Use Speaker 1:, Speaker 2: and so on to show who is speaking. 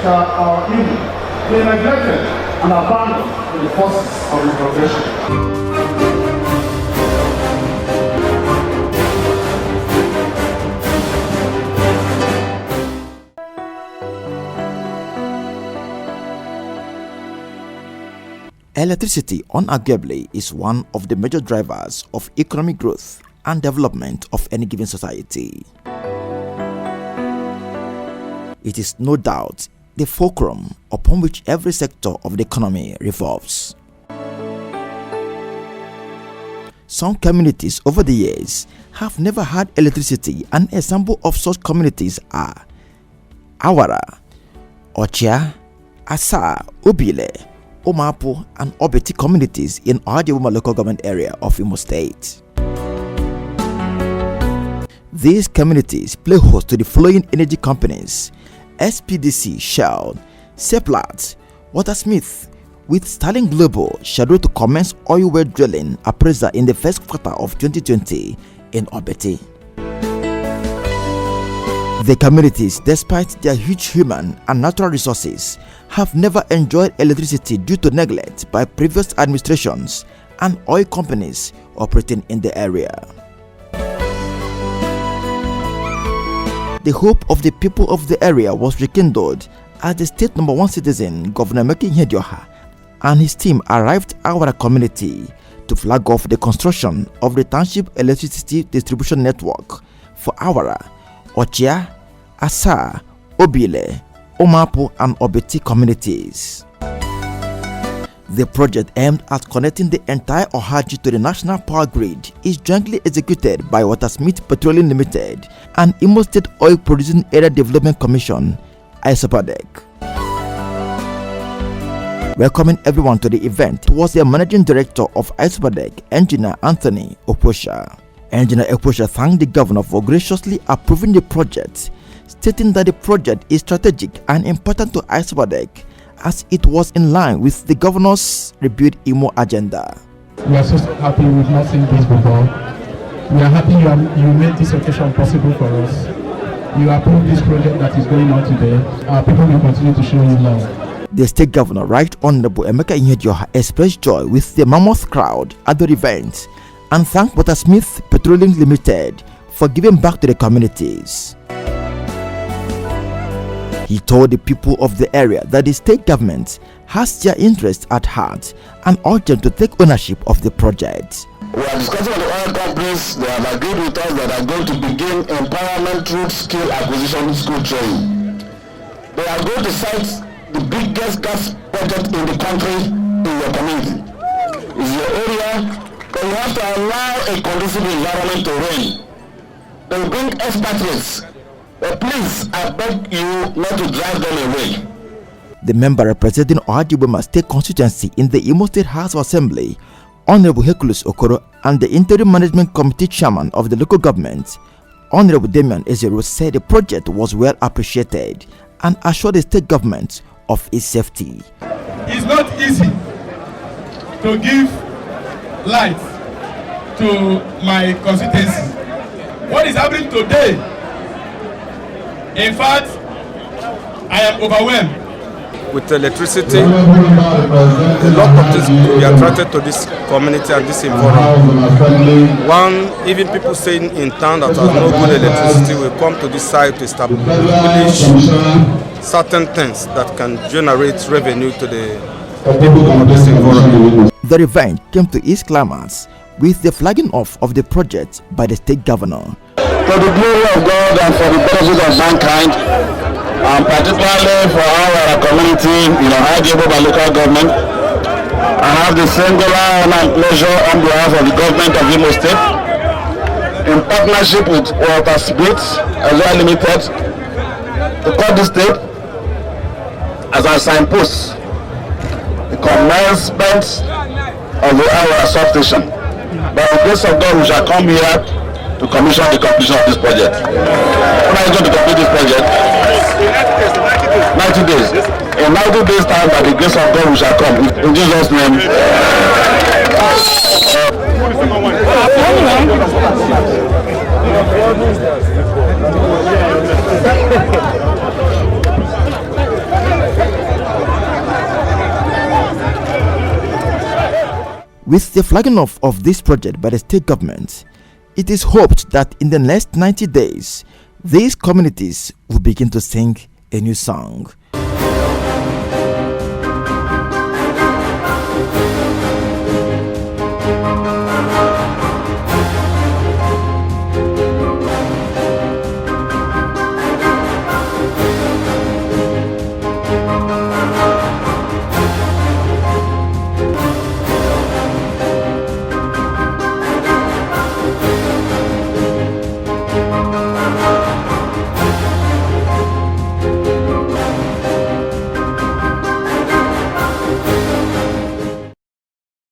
Speaker 1: shall our people be neglected and abandoned in the forces of the progression.
Speaker 2: Electricity unarguably is one of the major drivers of economic growth and development of any given society. It is no doubt the fulcrum upon which every sector of the economy revolves. Some communities over the years have never had electricity. An example of such communities are Awara, Ochia, Asa, Obile, Omapu, and Obeti communities in Ohaji local government area of Imo State. These communities play host to the following energy companies: SPDC, Shell, Seplat, Waltersmith, with Sterling Global scheduled to commence oil well drilling appraisal in the first quarter of 2020 in Obeti. The communities, despite their huge human and natural resources, have never enjoyed electricity due to neglect by previous administrations and oil companies operating in the area. The hope of the people of the area was rekindled as the state number 1 citizen, Governor Meki Nhedioha, and his team arrived at Awara community to flag off the construction of the township electricity distribution network for Awara, Ochia, Asa, Obile, Omapu, and Obeti communities. The project, aimed at connecting the entire Ohaji to the national power grid, is jointly executed by Waltersmith Nigeria Limited and Imo State Oil Producing Area Development Commission, ISOPADEC. Welcoming everyone to the event was the Managing Director of ISOPADEC, Engineer Anthony Oposha. Engineer Oposha thanked the governor for graciously approving the project, stating that the project is strategic and important to ISOPADEC as it was in line with the governor's Rebuild Imo agenda.
Speaker 3: We are so happy we've not seen this before. We are happy you made this occasion possible for us. You approved this project that is going on today. Our people will continue to show you love.
Speaker 2: The state governor, Right Honorable Emeka Nhedioha, expressed joy with the mammoth crowd at the event and thanked Waltersmith Petroleum Limited for giving back to the communities. He told the people of the area that the state government has their interest at heart and urged them to take ownership of the project.
Speaker 4: We are discussing with the oil companies. They have agreed with us that are going to begin empowerment through skill acquisition school training. They are going to cite the biggest gas project in the country in your community. It's your area, but you have to allow a conducive environment to reign. They will bring expatriates. But please, I beg you not to drive them away.
Speaker 2: The member representing Ohaji State constituency in the Imo State House of Assembly, Honorable Hercules Okoro, and the Interim Management Committee Chairman of the local government, Honorable Damian Ezero, said the project was well appreciated and assured the state government of its safety.
Speaker 5: It's not easy to give light to my constituency. What is happening today? In fact, I am overwhelmed.
Speaker 6: With electricity, a lot of things could be attracted to this community and this environment. One, even people staying in town that has no good electricity will come to this site to establish certain things that can generate revenue to the people of this environment.
Speaker 2: The event came to its climax with the flagging off of the project by the state governor.
Speaker 4: For the glory of God and for the benefit of mankind, and particularly for our community, Ohaji local government, I have the singular honor and pleasure on behalf of the government of Imo State, in partnership with Waltersmith Nigeria Limited, to call the state as a signpost the commencement of the Awara substation. By the grace of God, we shall come here to commission the completion of this project. When are you going to complete this project? 90 days. In 90 days time, by the grace of God, we shall come. In Jesus' name.
Speaker 2: With the flagging off of this project by the state government, it is hoped that in the next 90 days, these communities will begin to sing a new song.